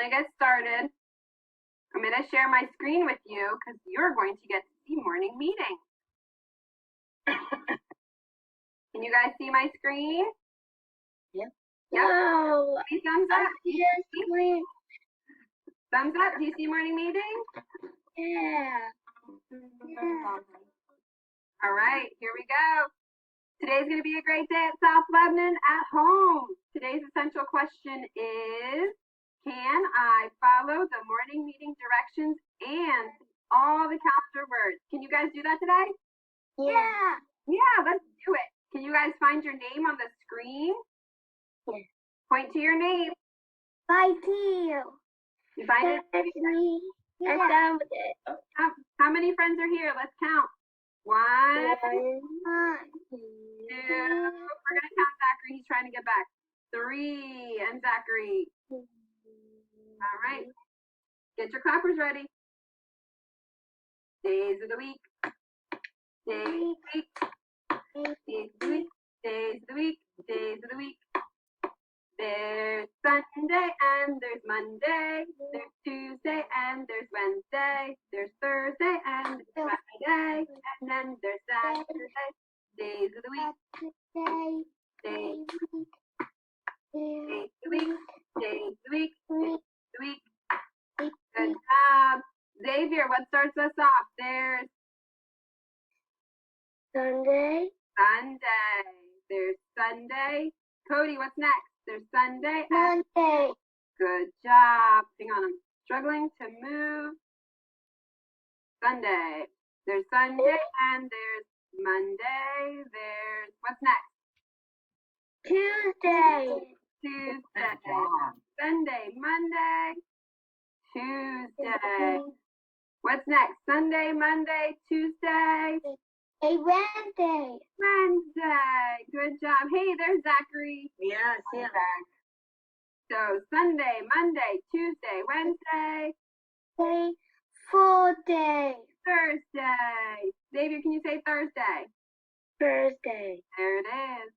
gonna get started. I'm gonna share my screen with you because you're going to get to see morning meeting. Can you guys see my screen? Yep. Yep. No. Any thumbs up? Yes, please. Thumbs up. Do you see morning meeting? Yeah. All right, here we go. Today's going to be a great day at South Lebanon at home. Today's essential question is, can I follow the morning meeting directions and all the calendar words? Can you guys do that today? Yeah. Yeah, let's do it. Can you guys find your name on the screen? Yes. Point to your name. I do. You find it? That's me. I found it. How many friends are here? Let's count. One, two. We're going to count Zachary. He's trying to get back. 3, and Zachary. All right. Get your clappers ready. Days of the week. Days of the week. Days of the week. Days of the week. Days of the week. There's Sunday and there's Monday. There's Tuesday and there's Wednesday. There's Thursday and there's Friday. And then there's Saturday. Days of the week. Days of the week. Days of the week. Days of the week. Days of the week. Good job. Xavier, what starts us off? There's Sunday. Sunday. There's Sunday. Cody, what's next? There's Sunday. Monday. Good job. Hang on, I'm struggling to move. Sunday. There's Sunday and there's Monday. There's, what's next? Tuesday. Tuesday. Sunday, Monday, Tuesday. What's next? Sunday, Monday, Tuesday. Wednesday. Wednesday. Good job. Hey, there's Zachary. Yeah, see that. So Sunday, Monday, Tuesday, Wednesday, Friday. Thursday. Xavier, can you say Thursday? Thursday. There it is.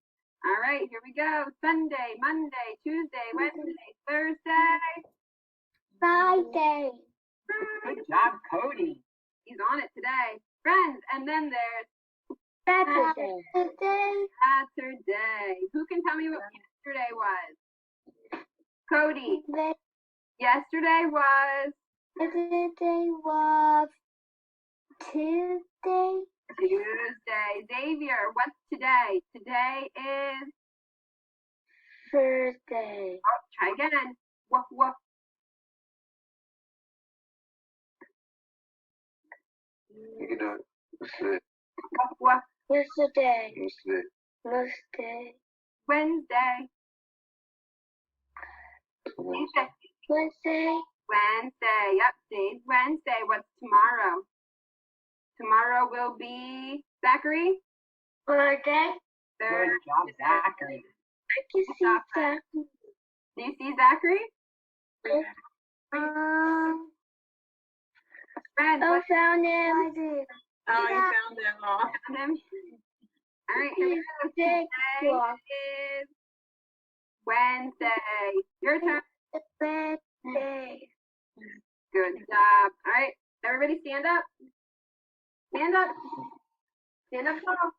All right, here we go. Sunday, Monday, Tuesday, Wednesday, Thursday, Friday. Good job, Cody. He's on it today. Friends, and then there's Saturday. Saturday. Who can tell me what yesterday was? Cody. Yesterday was Tuesday. Tuesday. Xavier, what's today? Today is Thursday. Oh, try again. Woof, woof. You can do it. Yesterday. Woof, woof. Yesterday. Yesterday. Wednesday. Wednesday. Wednesday. Wednesday. Yep, today's Wednesday. What's tomorrow? Tomorrow will be Zachary. Thursday. Third. Good job, Zachary. I can see that. Do you see Zachary? Friends, I what's found him. Oh, you found them all. him? All right, here we go. Tuesday. Today is Wednesday. Your turn. Wednesday. Good job. All right, everybody stand up. Stand up. Stand up tall.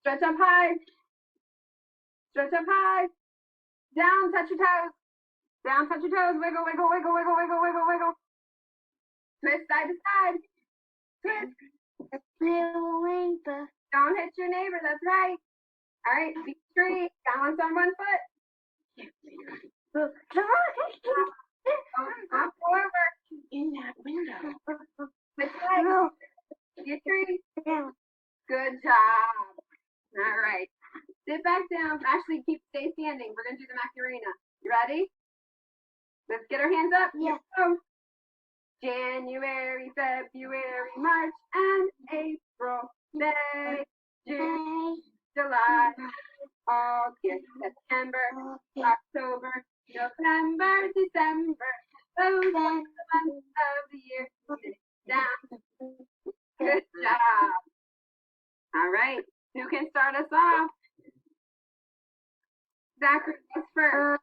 Stretch up high. Stretch up high. Down, touch your toes. Down, touch your toes. Wiggle, wiggle, wiggle, wiggle, wiggle, wiggle, wiggle. Twist side to side. Twist. Don't hit your neighbor. That's right. All right, be straight. Balance on one foot. Don't go over. In that window. Switch legs. Get straight. Good job. All right. Sit back down. Actually, stay standing. We're going to do the Macarena. You ready? Let's get our hands up. Yeah. Go. January, February, March, and April, May, June, July, August, September, October, November, December. Those are the months of the year. Down. Good job. All right. Who can start us off? Zachary goes first.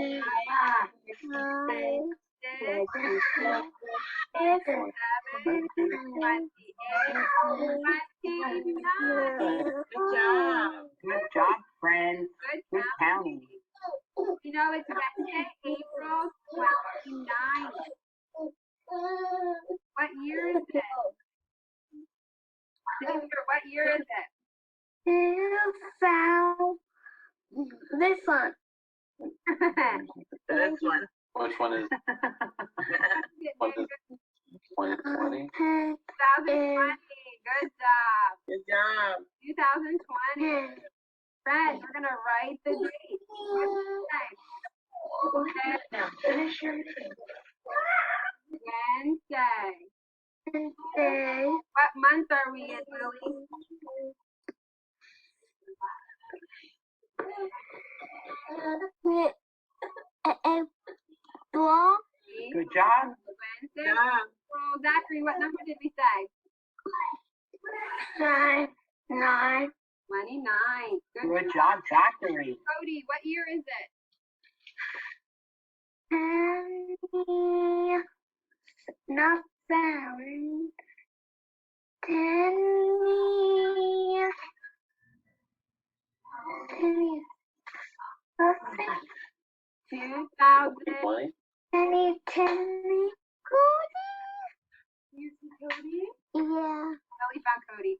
Good job, friends. Good counting. You know, it's Wednesday, April 29th. What year is it? What year is it? You found this one. This one. Which one is? What is 2020? 2020. Good job. Good job. 2020. Friends, we're going to write the date. Wednesday. What month are we in, Lily? Good job. Wednesday. Oh, Zachary, what number did we say? 9. 29. Good job, Zachary. Cody, what year is it? Not found. 10 2020. 2020? You see Cody? Yeah. Lily found Cody.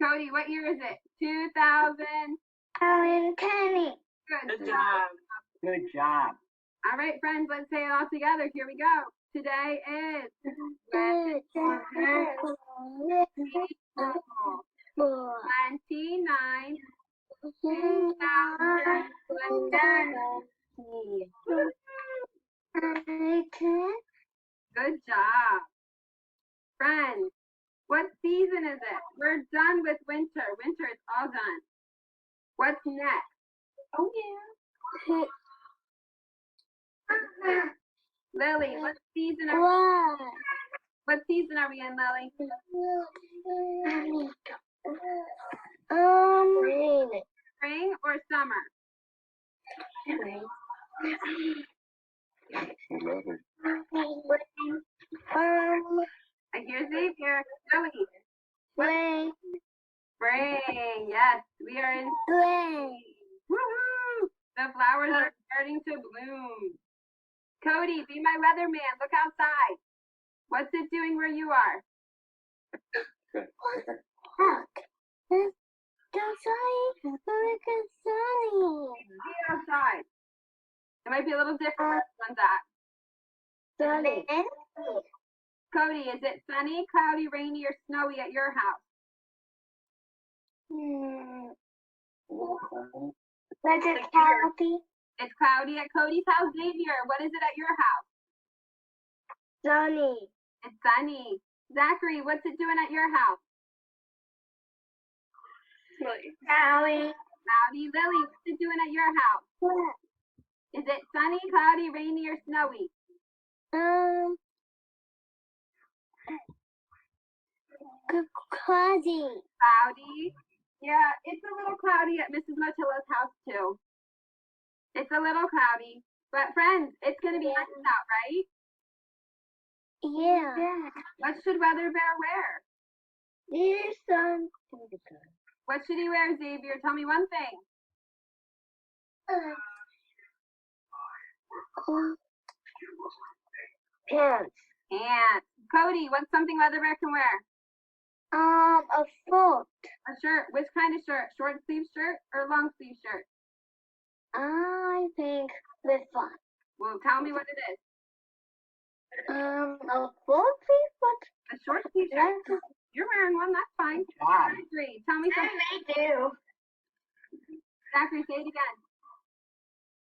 Cody, what year is it? 2000. 20. Good Good job. Good job. All right, friends, let's say it all together. Here we go. Today is Wednesday, 29, 2020. Good job. Friends, what season is it? We're done with winter. Winter is all done. What's next? Oh, yeah. Lily, what season are we in? What season are we in, Lily? Spring or summer? I hear Xavier. Lily. Spring. Yes, we are in spring. Woohoo! The flowers are starting to bloom. Cody, be my weatherman. Look outside. What's it doing where you are? See it outside. It might be a little different where this one's at. Cody, is it sunny, cloudy, rainy, or snowy at your house? It's cloudy at Cody's house. Xavier, what is it at your house? Sunny. It's sunny. Zachary, what's it doing at your house? Cloudy. Cloudy. Lily, what's it doing at your house? Is it sunny, cloudy, rainy, or snowy? Cloudy. Cloudy. Yeah, it's a little cloudy at Mrs. Motilla's house too. It's a little cloudy. But friends, it's going to be nice out, right? Yeah. What should Weather Bear wear? What should he wear, Xavier? Tell me one thing. Pants. Pants. Cody, what's something Weather Bear can wear? A foot. A shirt. Which kind of shirt? Short sleeve shirt or long sleeve shirt? I think this one. Well, tell me what it is. A full sleeve, but A short sleeve shirt. You're wearing one. That's fine. Good job. I agree. Tell me something. they do. Zachary, say it again.